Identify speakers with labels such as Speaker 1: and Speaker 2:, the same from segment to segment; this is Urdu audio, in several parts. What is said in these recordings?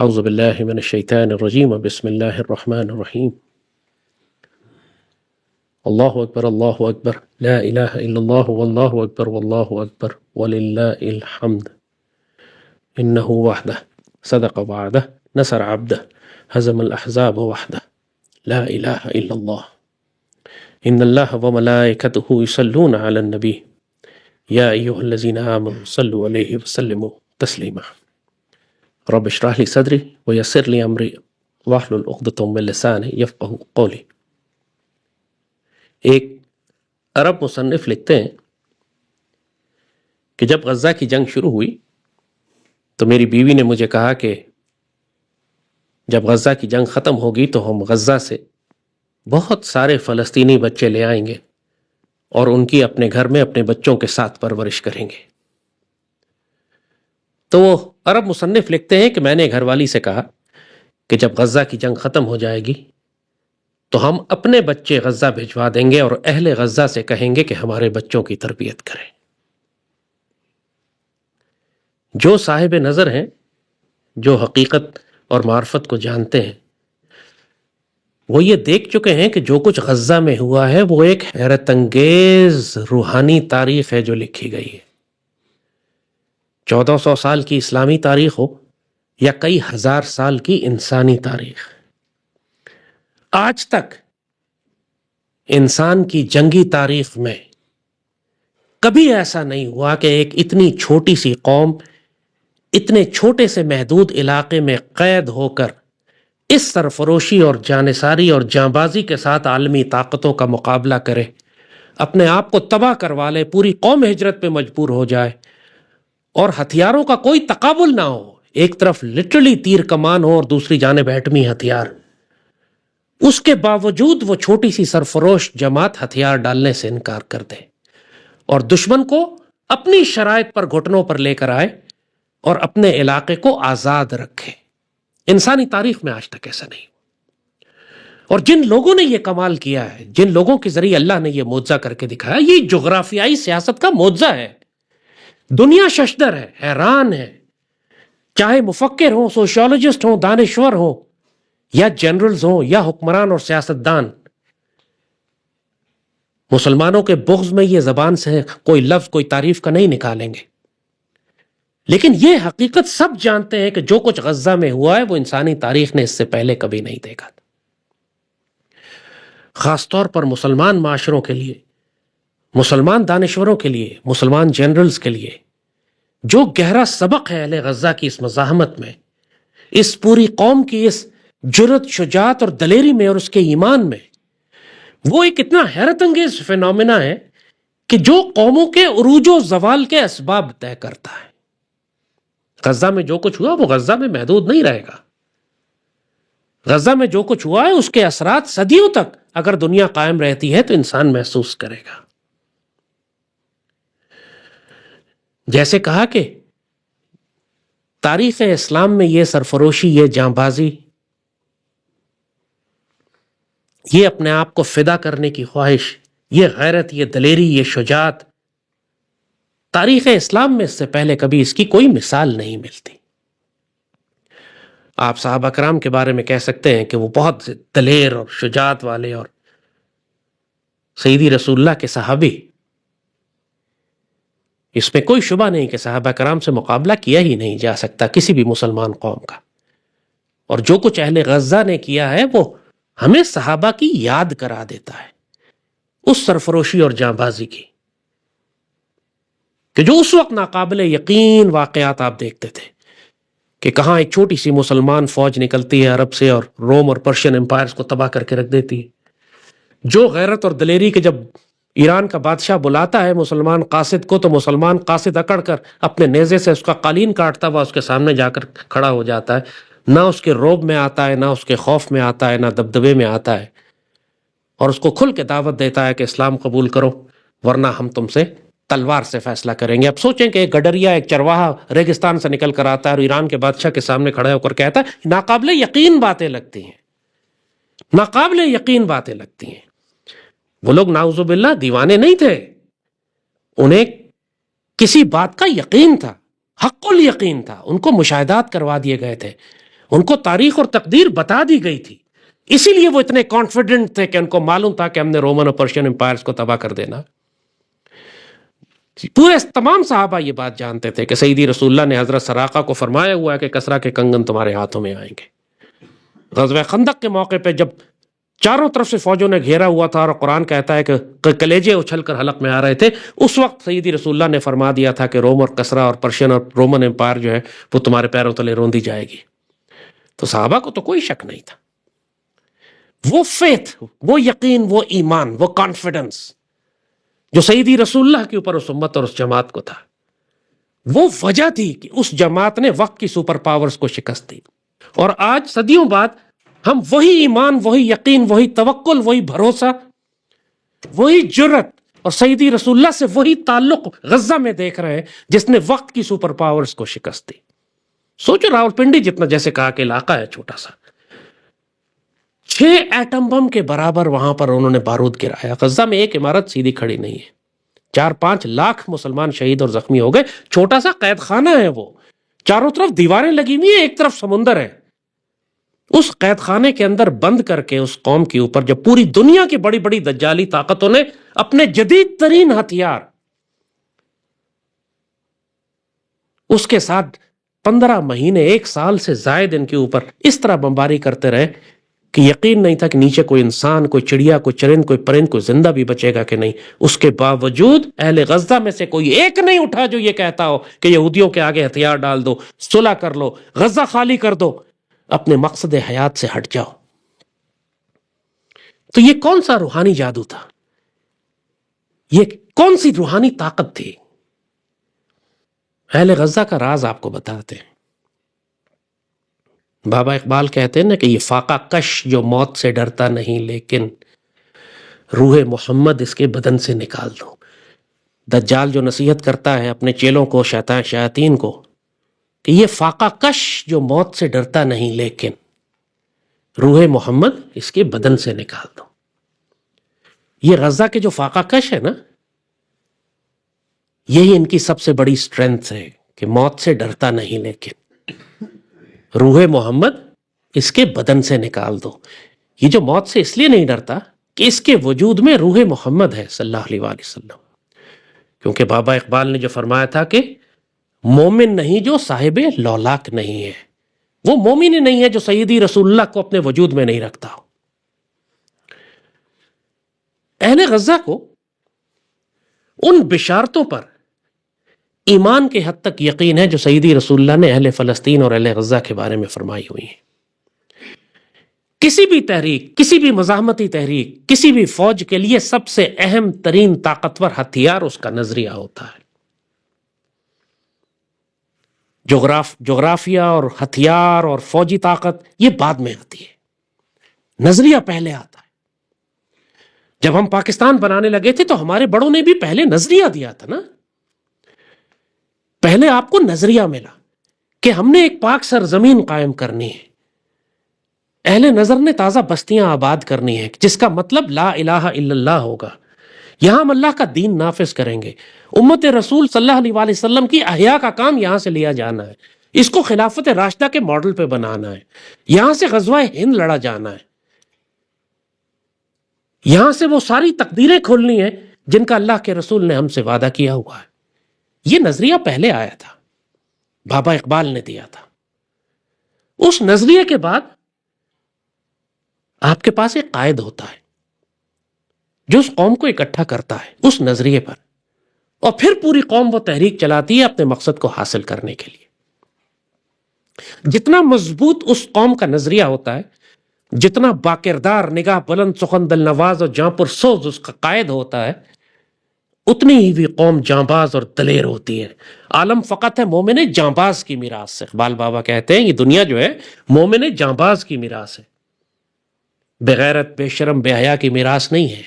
Speaker 1: اعوذ باللہ من الشیطان الرجیم بسم اللہ الرحمن الرحیم اللہ اکبر لا الہ الا اللہ واللہ اکبر وللہ الحمد انہ وحدہ صدق وعدہ نصر عبدہ ہزم الاحزاب وحدہ لا الہ الا اللہ ان اللہ وملائکتہ یصلون علی النبی یا ایہا الذین آمنوا صلوا علیہ وسلموا تسلیما رب اشرح لی صدری ویسر لی امری واحلل عقدۃ من لسانی یفقہوا قولی۔ ایک عرب مصنف لکھتے ہیں کہ جب غزہ کی جنگ شروع ہوئی تو میری بیوی نے مجھے کہا کہ جب غزہ کی جنگ ختم ہوگی تو ہم غزہ سے بہت سارے فلسطینی بچے لے آئیں گے اور ان کی اپنے گھر میں اپنے بچوں کے ساتھ پرورش کریں گے۔ تو وہ عرب مصنف لکھتے ہیں کہ میں نے گھر والی سے کہا کہ جب غزہ کی جنگ ختم ہو جائے گی تو ہم اپنے بچے غزہ بھجوا دیں گے اور اہل غزہ سے کہیں گے کہ ہمارے بچوں کی تربیت کریں۔ جو صاحب نظر ہیں، جو حقیقت اور معرفت کو جانتے ہیں، وہ یہ دیکھ چکے ہیں کہ جو کچھ غزہ میں ہوا ہے وہ ایک حیرت انگیز روحانی تاریخ ہے جو لکھی گئی ہے۔ 1400 سال کی اسلامی تاریخ ہو یا کئی ہزار سال کی انسانی تاریخ، آج تک انسان کی جنگی تاریخ میں کبھی ایسا نہیں ہوا کہ ایک اتنی چھوٹی سی قوم اتنے چھوٹے سے محدود علاقے میں قید ہو کر اس سرفروشی اور جانثاری اور جانبازی کے ساتھ عالمی طاقتوں کا مقابلہ کرے، اپنے آپ کو تباہ کروا لے، پوری قوم ہجرت پہ مجبور ہو جائے اور ہتھیاروں کا کوئی تقابل نہ ہو، ایک طرف لٹرلی تیر کمان ہو اور دوسری جانب ایٹمی ہتھیار، اس کے باوجود وہ چھوٹی سی سرفروش جماعت ہتھیار ڈالنے سے انکار کر دے اور دشمن کو اپنی شرائط پر گھٹنوں پر لے کر آئے اور اپنے علاقے کو آزاد رکھے۔ انسانی تاریخ میں آج تک ایسا نہیں۔ اور جن لوگوں نے یہ کمال کیا ہے، جن لوگوں کے ذریعے اللہ نے یہ معجزہ کر کے دکھایا، یہ جغرافیائی سیاست کا معجزہ ہے۔ دنیا ششدر ہے، حیران ہے، چاہے مفکر ہوں، سوشیولوجسٹ ہوں، دانشور ہوں، یا جنرلز ہوں، یا حکمران اور سیاستدان، مسلمانوں کے بغض میں یہ زبان سے کوئی لفظ، کوئی تعریف کا نہیں نکالیں گے، لیکن یہ حقیقت سب جانتے ہیں کہ جو کچھ غزہ میں ہوا ہے وہ انسانی تاریخ نے اس سے پہلے کبھی نہیں دیکھا تھا۔ خاص طور پر مسلمان معاشروں کے لیے، مسلمان دانشوروں کے لیے، مسلمان جنرلز کے لیے جو گہرا سبق ہے اہل غزہ کی اس مزاحمت میں، اس پوری قوم کی اس جرأت، شجاعت اور دلیری میں اور اس کے ایمان میں، وہ ایک اتنا حیرت انگیز فینومینا ہے کہ جو قوموں کے عروج و زوال کے اسباب طے کرتا ہے۔ غزہ میں جو کچھ ہوا وہ غزہ میں محدود نہیں رہے گا۔ غزہ میں جو کچھ ہوا ہے اس کے اثرات صدیوں تک اگر دنیا قائم رہتی ہے تو انسان محسوس کرے گا۔ جیسے کہا کہ تاریخ اسلام میں یہ سرفروشی، یہ جانبازی، یہ اپنے آپ کو فدا کرنے کی خواہش، یہ غیرت، یہ دلیری، یہ شجاعت، تاریخ اسلام میں اس سے پہلے کبھی اس کی کوئی مثال نہیں ملتی۔ آپ صحابہ کرام کے بارے میں کہہ سکتے ہیں کہ وہ بہت دلیر اور شجاعت والے، اور سیدی رسول اللہ کے صحابی، اس میں کوئی شبہ نہیں کہ صحابہ کرام سے مقابلہ کیا ہی نہیں جا سکتا کسی بھی مسلمان قوم کا۔ اور جو کچھ اہل غزہ نے کیا ہے وہ ہمیں صحابہ کی یاد کرا دیتا ہے، اس سرفروشی اور جانبازی کی، کہ جو اس وقت ناقابل یقین واقعات آپ دیکھتے تھے کہ کہاں ایک چھوٹی سی مسلمان فوج نکلتی ہے عرب سے اور روم اور پرشین امپائرز کو تباہ کر کے رکھ دیتی ہے۔ جو غیرت اور دلیری کہ جب ایران کا بادشاہ بلاتا ہے مسلمان قاصد کو تو مسلمان قاصد اکڑ کر اپنے نیزے سے اس کا قالین کاٹتا ہوا اس کے سامنے جا کر کھڑا ہو جاتا ہے، نہ اس کے رعب میں آتا ہے، نہ اس کے خوف میں آتا ہے، نہ دبدبے میں آتا ہے، اور اس کو کھل کے دعوت دیتا ہے کہ اسلام قبول کرو ورنہ ہم تم سے تلوار سے فیصلہ کریں گے۔ اب سوچیں کہ ایک گڈریا، ایک چرواہا ریگستان سے نکل کر آتا ہے اور ایران کے بادشاہ کے سامنے کھڑا ہو کر کہتا ہے، ناقابل یقین باتیں لگتی ہیں، ناقابل یقین باتیں لگتی ہیں۔ وہ لوگ نعوذ باللہ دیوانے نہیں تھے، انہیں کسی بات کا یقین تھا، حق الیقین تھا، ان کو مشاہدات کروا دیے گئے تھے، ان کو تاریخ اور تقدیر بتا دی گئی تھی، اسی لیے وہ اتنے کانفیڈنٹ تھے کہ ان کو معلوم تھا کہ ہم نے رومن اور پرشین امپائرز کو تباہ کر دینا۔ پورے تمام صحابہ یہ بات جانتے تھے کہ سیدی رسول اللہ نے حضرت سراقہ کو فرمایا ہوا ہے کہ کسریٰ کے کنگن تمہارے ہاتھوں میں آئیں گے۔ غزوہ خندق کے موقع پہ جب چاروں طرف سے فوجوں نے گھیرا ہوا تھا اور قرآن کہتا ہے کہ کلیجے اچھل کر حلق میں آ رہے تھے، اس وقت سیدی رسول اللہ نے فرما دیا تھا کہ روم اور کسریٰ اور پرشین اور رومن امپائر جو ہے وہ تمہارے پیروں تلے روندی جائے گی۔ تو صحابہ کو تو کوئی شک نہیں تھا، وہ فیتھ، وہ یقین، وہ ایمان، وہ کانفیڈنس جو سیدی رسول اللہ کے اوپر اس امت اور اس جماعت کو تھا، وہ وجہ تھی کہ اس جماعت نے وقت کی سپر پاورز کو شکست دی۔ اور آج صدیوں بعد ہم وہی ایمان، وہی یقین، وہی توکل، وہی بھروسہ، وہی جرت اور سیدی رسول اللہ سے وہی تعلق غزہ میں دیکھ رہے ہیں جس نے وقت کی سپر پاورز کو شکست دی۔ سوچو راولپنڈی جتنا جیسے کہا کہ علاقہ ہے چھوٹا سا، 6 ایٹم بم کے برابر وہاں پر انہوں نے بارود گرایا۔ غزہ میں ایک عمارت سیدھی کھڑی نہیں ہے، 4-5 لاکھ مسلمان شہید اور زخمی ہو گئے۔ چھوٹا سا قید خانہ ہے، وہ چاروں طرف دیواریں لگی ہوئی ہیں، ایک طرف سمندر ہے۔ اس قید خانے کے اندر بند کر کے اس قوم کے اوپر جب پوری دنیا کی بڑی بڑی دجالی طاقتوں نے اپنے جدید ترین ہتھیار اس کے ساتھ 15 مہینے، 1 سال سے زائد ان کے اوپر اس طرح بمباری کرتے رہے کہ یقین نہیں تھا کہ نیچے کوئی انسان، کوئی چڑیا، کوئی چرند، کوئی پرند، کوئی زندہ بھی بچے گا کہ نہیں۔ اس کے باوجود اہل غزہ میں سے کوئی ایک نہیں اٹھا جو یہ کہتا ہو کہ یہودیوں کے آگے ہتھیار ڈال دو، صلح کر لو، غزہ خالی کر دو، اپنے مقصد حیات سے ہٹ جاؤ۔ تو یہ کون سا روحانی جادو تھا؟ یہ کون سی روحانی طاقت تھی؟ اہل غزہ کا راز آپ کو بتاتے ہیں۔ بابا اقبال کہتے ہیں نا کہ یہ فاقہ کش جو موت سے ڈرتا نہیں، لیکن روح محمد اس کے بدن سے نکال دو۔ دجال جو نصیحت کرتا ہے اپنے چیلوں کو، شیاطین کو، کہ یہ فاقہ کش جو موت سے ڈرتا نہیں، لیکن روح محمد اس کے بدن سے نکال دو۔ یہ غزہ کے جو فاقہ کش ہے نا، یہی ان کی سب سے بڑی سٹرینتھ ہے کہ موت سے ڈرتا نہیں، لیکن روح محمد اس کے بدن سے نکال دو۔ یہ جو موت سے اس لیے نہیں ڈرتا کہ اس کے وجود میں روح محمد ہے صلی اللہ علیہ وآلہ وسلم، کیونکہ بابا اقبال نے جو فرمایا تھا کہ مومن نہیں جو صاحب لولاک نہیں ہے، وہ مومن ہی نہیں ہے جو سیدی رسول اللہ کو اپنے وجود میں نہیں رکھتا ہو۔ اہل غزہ کو ان بشارتوں پر ایمان کے حد تک یقین ہے جو سیدی رسول اللہ نے اہل فلسطین اور اہل غزہ کے بارے میں فرمائی ہوئی ہیں۔ کسی بھی تحریک، کسی بھی مزاحمتی تحریک، کسی بھی فوج کے لیے سب سے اہم ترین طاقتور ہتھیار اس کا نظریہ ہوتا ہے۔ جغرافیہ اور ہتھیار اور فوجی طاقت یہ بعد میں آتی ہے، نظریہ پہلے آتا ہے۔ جب ہم پاکستان بنانے لگے تھے تو ہمارے بڑوں نے بھی پہلے نظریہ دیا تھا نا۔ پہلے آپ کو نظریہ ملا کہ ہم نے ایک پاک سرزمین قائم کرنی ہے، اہل نظر نے تازہ بستیاں آباد کرنی ہے جس کا مطلب لا الہ الا اللہ ہوگا، یہاں ہم اللہ کا دین نافذ کریں گے، امت رسول صلی اللہ علیہ وآلہ وسلم کی احیاء کا کام یہاں سے لیا جانا ہے، اس کو خلافت راشدہ کے ماڈل پہ بنانا ہے، یہاں سے غزوہ ہند لڑا جانا ہے، یہاں سے وہ ساری تقدیریں کھولنی ہیں جن کا اللہ کے رسول نے ہم سے وعدہ کیا ہوا ہے۔ یہ نظریہ پہلے آیا تھا، بابا اقبال نے دیا تھا۔ اس نظریے کے بعد آپ کے پاس ایک قائد ہوتا ہے جو اس قوم کو اکٹھا کرتا ہے اس نظریے پر، اور پھر پوری قوم وہ تحریک چلاتی ہے اپنے مقصد کو حاصل کرنے کے لیے۔ جتنا مضبوط اس قوم کا نظریہ ہوتا ہے، جتنا باکردار، نگاہ بلند، سخن دل نواز اور جاں پر سوز اس کا قائد ہوتا ہے، اتنی ہی بھی قوم جانباز اور دلیر ہوتی ہے۔ عالم فقط ہے مومن جانباز کی میراث سے۔ اقبال بابا کہتے ہیں یہ دنیا جو ہے مومن جانباز کی میراث ہے، بغیرت، بے شرم، بے حیا کی میراث نہیں ہے،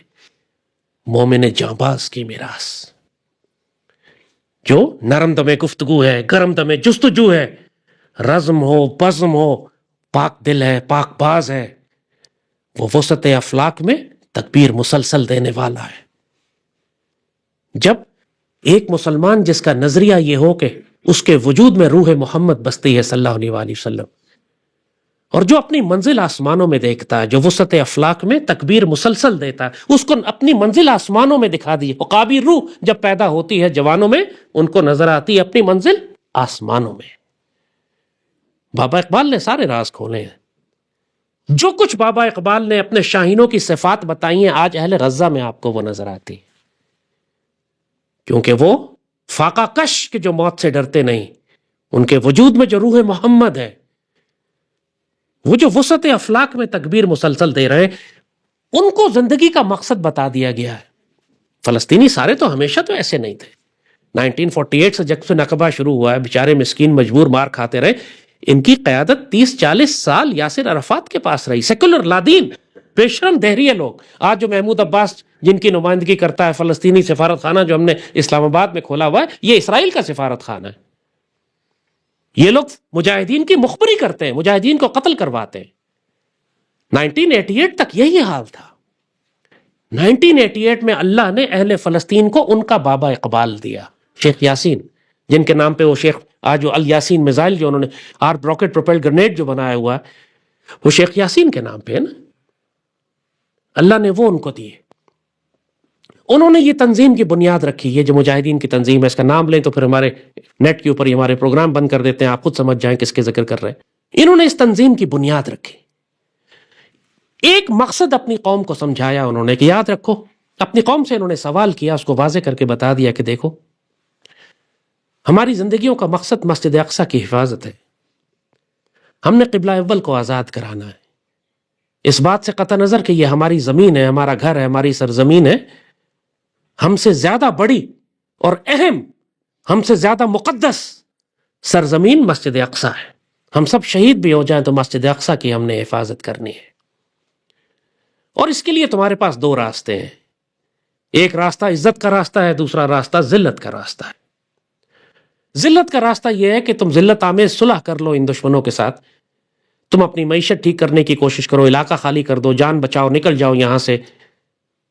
Speaker 1: مومن جانباز کی میراث، جو نرم دم گفتگو ہے، گرم دم جستجو ہے، رزم ہو، بزم ہو، پاک دل ہے، پاک باز ہے، وہ وسعت افلاک میں تکبیر مسلسل دینے والا ہے۔ جب ایک مسلمان جس کا نظریہ یہ ہو کہ اس کے وجود میں روح محمد بستی ہے صلی اللہ علیہ وآلہ وسلم، اور جو اپنی منزل آسمانوں میں دیکھتا ہے، جو وسعت افلاق میں تکبیر مسلسل دیتا ہے، اس کو اپنی منزل آسمانوں میں دکھا دی۔ عقابی روح جب پیدا ہوتی ہے جوانوں میں، ان کو نظر آتی ہے اپنی منزل آسمانوں میں۔ بابا اقبال نے سارے راز کھولے ہیں۔ جو کچھ بابا اقبال نے اپنے شاہینوں کی صفات بتائی ہیں، آج اہل غزہ میں آپ کو وہ نظر آتی، کیونکہ وہ فاقہ کش کے جو موت سے ڈرتے نہیں، ان کے وجود میں جو روح محمد ہے، وہ جو وسعت افلاق میں تکبیر مسلسل دے رہے ہیں، ان کو زندگی کا مقصد بتا دیا گیا ہے۔ فلسطینی سارے تو ہمیشہ تو ایسے نہیں تھے۔ 1948 سے جب سے نقبہ شروع ہوا ہے، بیچارے مسکین مجبور مار کھاتے رہے۔ ان کی قیادت 30-40 سال یاسر عرفات کے پاس رہی۔ سیکولر لادین، بے شرم دہریے لوگ۔ آج جو محمود عباس جن کی نمائندگی کرتا ہے فلسطینی سفارت خانہ جو ہم نے اسلام آباد میں کھولا ہوا ہے، یہ اسرائیل کا سفارت خانہ ہے۔ یہ لوگ مجاہدین کی مخبری کرتے ہیں، مجاہدین کو قتل کرواتے ہیں۔ 1988 تک یہی حال تھا۔ 1988 میں اللہ نے اہل فلسطین کو ان کا بابا اقبال دیا، شیخ یاسین، جن کے نام پہ وہ شیخ آج جو الیاسین میزائل جو انہوں نے آرپ راکٹ پروپیلڈ گرنیڈ جو بنایا ہوا ہے، وہ شیخ یاسین کے نام پہ ہے نا۔ اللہ نے وہ ان کو دیے۔ انہوں نے یہ تنظیم کی بنیاد رکھی، یہ جو مجاہدین کی تنظیم ہے، اس کا نام لیں تو پھر ہمارے نیٹ کے اوپر ہی ہمارے پروگرام بند کر دیتے ہیں، آپ خود سمجھ جائیں کس کے ذکر کر رہے ہیں۔ انہوں نے اس تنظیم کی بنیاد رکھی، ایک مقصد اپنی قوم کو سمجھایا انہوں نے کہ یاد رکھو، اپنی قوم سے انہوں نے سوال کیا، اس کو واضح کر کے بتا دیا کہ دیکھو، ہماری زندگیوں کا مقصد مسجد اقصی کی حفاظت ہے، ہم نے قبلہ اول کو آزاد کرانا ہے، اس بات سے قطع نظر کہ یہ ہماری زمین ہے، ہمارا گھر ہے، ہماری سرزمین ہے، ہم سے زیادہ بڑی اور اہم، ہم سے زیادہ مقدس سرزمین مسجد اقصی ہے۔ ہم سب شہید بھی ہو جائیں تو مسجد اقصی کی ہم نے حفاظت کرنی ہے۔ اور اس کے لیے تمہارے پاس دو راستے ہیں، ایک راستہ عزت کا راستہ ہے، دوسرا راستہ ذلت کا راستہ ہے۔ ذلت کا راستہ یہ ہے کہ تم ذلت آمیز صلح کر لو ان دشمنوں کے ساتھ، تم اپنی معیشت ٹھیک کرنے کی کوشش کرو، علاقہ خالی کر دو، جان بچاؤ، نکل جاؤ یہاں سے،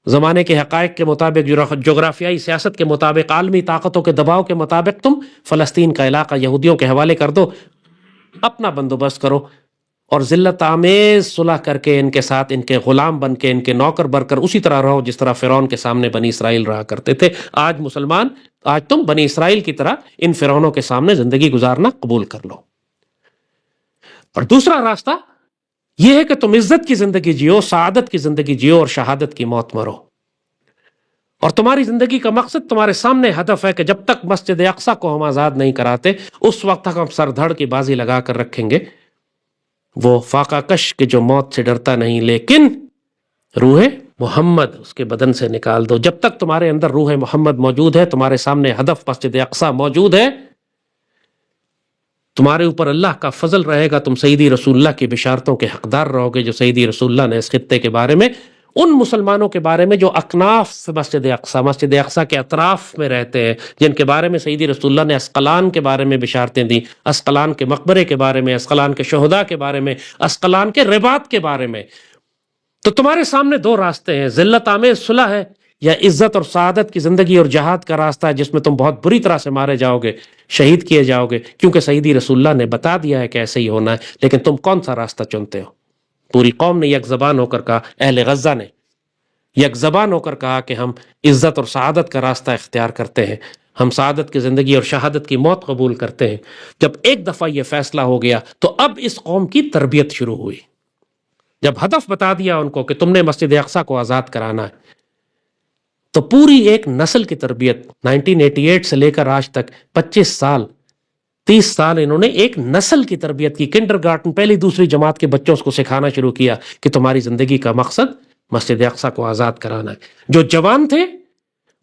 Speaker 1: زمانے کے حقائق کے مطابق، جغرافیائی سیاست کے مطابق، عالمی طاقتوں کے دباؤ کے مطابق تم فلسطین کا علاقہ یہودیوں کے حوالے کر دو، اپنا بندوبست کرو، اور ذلت آمیز صلح کر کے ان کے ساتھ ان کے غلام بن کے، ان کے نوکر بن کر اسی طرح رہو جس طرح فرعون کے سامنے بنی اسرائیل رہا کرتے تھے۔ آج مسلمان، آج تم بنی اسرائیل کی طرح ان فرعونوں کے سامنے زندگی گزارنا قبول کر لو۔ اور دوسرا راستہ یہ ہے کہ تم عزت کی زندگی جیو، سعادت کی زندگی جیو، اور شہادت کی موت مرو۔ اور تمہاری زندگی کا مقصد، تمہارے سامنے ہدف ہے کہ جب تک مسجد اقصی کو ہم آزاد نہیں کراتے، اس وقت تک ہم سر دھڑ کی بازی لگا کر رکھیں گے۔ وہ فاقہ کش کے جو موت سے ڈرتا نہیں، لیکن روح محمد اس کے بدن سے نکال دو۔ جب تک تمہارے اندر روح محمد موجود ہے، تمہارے سامنے ہدف مسجد اقصی موجود ہے، تمہارے اوپر اللہ کا فضل رہے گا، تم سیدی رسول اللہ کی بشارتوں کے حقدار رہو گے، جو سیدی رسول اللہ نے اس خطے کے بارے میں، ان مسلمانوں کے بارے میں جو اکناف مسجد اقصی کے اطراف میں رہتے ہیں، جن کے بارے میں سیدی رسول اللہ نے اسقلان کے بارے میں بشارتیں دی، اسقلان کے مقبرے کے بارے میں، اسقلان کے شہداء کے بارے میں، اسقلان کے رباط کے بارے میں۔ تو تمہارے سامنے دو راستے ہیں، ذلت آمیز صلح ہے، یا عزت اور سعادت کی زندگی اور جہاد کا راستہ ہے، جس میں تم بہت بری طرح سے مارے جاؤ گے، شہید کیے جاؤ گے، کیونکہ سیدی رسول اللہ نے بتا دیا ہے کہ ایسے ہی ہونا ہے۔ لیکن تم کون سا راستہ چنتے ہو؟ پوری قوم نے یک زبان ہو کر کہا، اہل غزہ نے یک زبان ہو کر کہا کہ ہم عزت اور سعادت کا راستہ اختیار کرتے ہیں، ہم سعادت کی زندگی اور شہادت کی موت قبول کرتے ہیں۔ جب ایک دفعہ یہ فیصلہ ہو گیا تو اب اس قوم کی تربیت شروع ہوئی۔ جب ہدف بتا دیا ان کو کہ تم نے مسجد اقصی کو آزاد کرانا ہے، تو پوری ایک نسل کی تربیت 1988 سے لے کر آج تک 25 سال 30 سال انہوں نے ایک نسل کی تربیت کی۔ کنڈرگارٹن پہلی دوسری جماعت کے بچوں کو سکھانا شروع کیا کہ تمہاری زندگی کا مقصد مسجد اقصی کو آزاد کرانا ہے۔ جو جوان تھے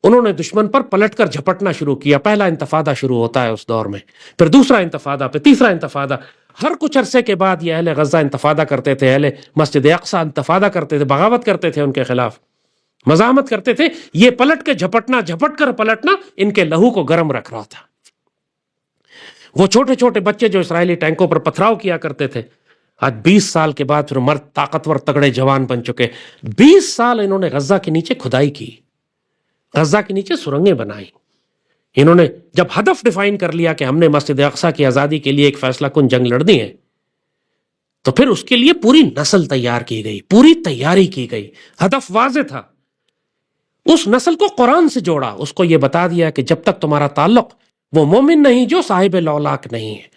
Speaker 1: انہوں نے دشمن پر پلٹ کر جھپٹنا شروع کیا۔ پہلا انتفاضہ شروع ہوتا ہے اس دور میں، پھر دوسرا انتفاضہ، پھر تیسرا انتفاضہ۔ ہر کچھ عرصے کے بعد یہ اہل غزہ انتفاضہ کرتے تھے، اہل مسجد اقصی انتفاضہ کرتے تھے، بغاوت کرتے تھے ان کے خلاف، مزاحمت کرتے تھے۔ یہ پلٹ کے جھپٹنا، جھپٹ کر پلٹنا ان کے لہو کو گرم رکھ رہا تھا۔ وہ چھوٹے چھوٹے بچے جو اسرائیلی ٹینکوں پر پتھراؤ کیا کرتے تھے، آج 20 سال کے بعد پھر مرد طاقتور تگڑے جوان بن چکے۔ 20 سال انہوں نے غزہ کے نیچے کھدائی کی، غزہ کے نیچے سرنگیں بنائی۔ انہوں نے جب ہدف ڈیفائن کر لیا کہ ہم نے مسجد اقصی کی آزادی کے لیے ایک فیصلہ کن جنگ لڑنی ہے، تو پھر اس کے لیے پوری نسل تیار کی گئی، پوری تیاری کی گئی، ہدف واضح تھا۔ اس نسل کو قرآن سے جوڑا، اس کو یہ بتا دیا کہ جب تک تمہارا تعلق وہ مومن نہیں جو صاحب لولاک نہیں ہے،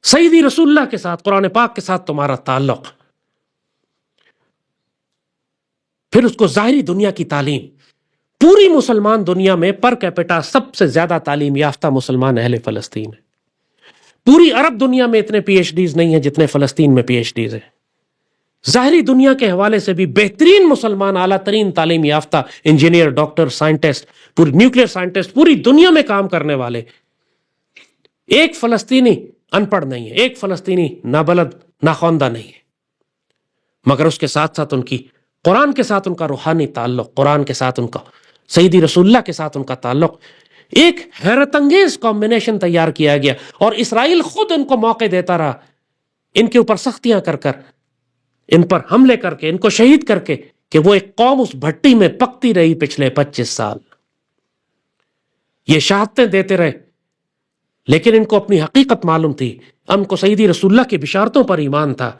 Speaker 1: سیدی رسول اللہ کے ساتھ، قرآن پاک کے ساتھ تمہارا تعلق۔ پھر اس کو ظاہری دنیا کی تعلیم، پوری مسلمان دنیا میں پر کیپٹا سب سے زیادہ تعلیم یافتہ مسلمان اہل فلسطین ہیں۔ پوری عرب دنیا میں اتنے پی ایچ ڈیز نہیں ہیں جتنے فلسطین میں پی ایچ ڈیز ہیں۔ ظاہری دنیا کے حوالے سے بھی بہترین مسلمان، اعلیٰ ترین تعلیم یافتہ انجینئر، ڈاکٹر، سائنٹسٹ، پوری نیوکلیئر سائنٹسٹ، پوری دنیا میں کام کرنے والے۔ ایک فلسطینی ان پڑھ نہیں ہے، ایک فلسطینی نابلد، ناخواندہ نہیں ہے، مگر اس کے ساتھ ساتھ ان کی قرآن کے ساتھ ان کا روحانی تعلق، قرآن کے ساتھ ان کا، سیدی رسول اللہ کے ساتھ ان کا تعلق، ایک حیرت انگیز کمبینیشن تیار کیا گیا۔ اور اسرائیل خود ان کو موقع دیتا رہا، ان کے اوپر سختیاں کر کر، ان پر حملے کر کے، ان کو شہید کر کے، کہ وہ ایک قوم اس بھٹی میں پکتی رہی پچھلے 25 سال، یہ شہادتیں دیتے رہے، لیکن ان کو اپنی حقیقت معلوم تھی، ان کو سیدی رسول اللہ کی بشارتوں پر ایمان تھا۔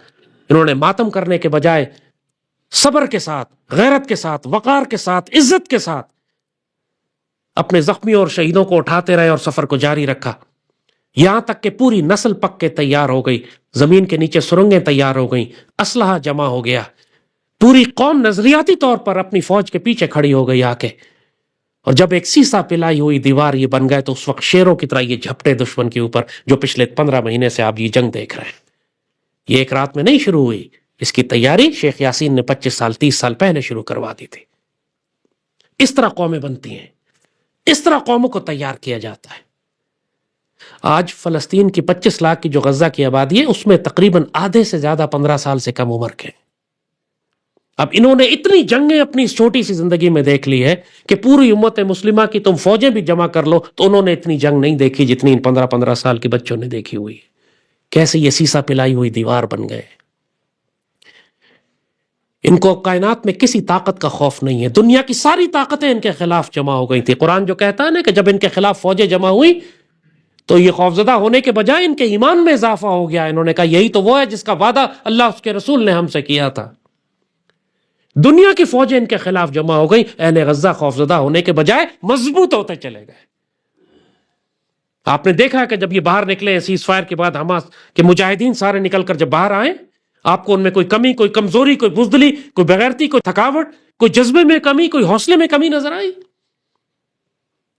Speaker 1: انہوں نے ماتم کرنے کے بجائے صبر کے ساتھ، غیرت کے ساتھ، وقار کے ساتھ، عزت کے ساتھ اپنے زخمیوں اور شہیدوں کو اٹھاتے رہے اور سفر کو جاری رکھا، یہاں تک کہ پوری نسل پک کے تیار ہو گئی، زمین کے نیچے سرنگیں تیار ہو گئیں، اسلحہ جمع ہو گیا، پوری قوم نظریاتی طور پر اپنی فوج کے پیچھے کھڑی ہو گئی آ کے۔ اور جب ایک سیسا پلائی ہوئی دیوار یہ بن گئے تو اس وقت شیروں کی طرح یہ جھپٹے دشمن کے اوپر، جو پچھلے 15 مہینے سے آپ یہ جنگ دیکھ رہے ہیں، یہ ایک رات میں نہیں شروع ہوئی، اس کی تیاری شیخ یاسین نے 25 سال 30 سال پہلے شروع کروا دی تھی۔ اس طرح قومیں بنتی ہیں، اس طرح قوموں کو تیار کیا جاتا ہے۔ آج فلسطین کی 25 لاکھ کی جو غزہ کی آبادی ہے، اس میں تقریباً آدھے سے زیادہ 15 سال سے کم عمر کے۔ اب انہوں نے اتنی جنگیں اپنی اس چھوٹی سی زندگی میں دیکھ لی ہے کہ پوری امت مسلمہ کی تم فوجیں بھی جمع کر لو تو انہوں نے اتنی جنگ نہیں دیکھی جتنی ان 15 سال کے بچوں نے دیکھی ہوئی ہے۔ کیسے یہ سیسا پلائی ہوئی دیوار بن گئے۔ ان کو کائنات میں کسی طاقت کا خوف نہیں ہے، دنیا کی ساری طاقتیں ان کے خلاف جمع ہو گئی تھی۔ قرآن جو کہتا ہے نا کہ جب ان کے خلاف فوجیں جمع ہوئی تو یہ خوفزدہ ہونے کے بجائے ان کے ایمان میں اضافہ ہو گیا۔ انہوں نے کہا یہی تو وہ ہے جس کا وعدہ اللہ اس کے رسول نے ہم سے کیا تھا۔ دنیا کی فوجیں ان کے خلاف جمع ہو گئی، اہل غزہ خوفزدہ ہونے کے بجائے مضبوط ہوتے چلے گئے۔ آپ نے دیکھا کہ جب یہ باہر نکلے سیز فائر کے بعد، حماس کے مجاہدین سارے نکل کر جب باہر آئے، آپ کو ان میں کوئی کمی، کوئی کمزوری، کوئی بزدلی، کوئی بغیرتی، کوئی تھکاوٹ، کوئی جذبے میں کمی، کوئی حوصلے میں کمی نظر آئی؟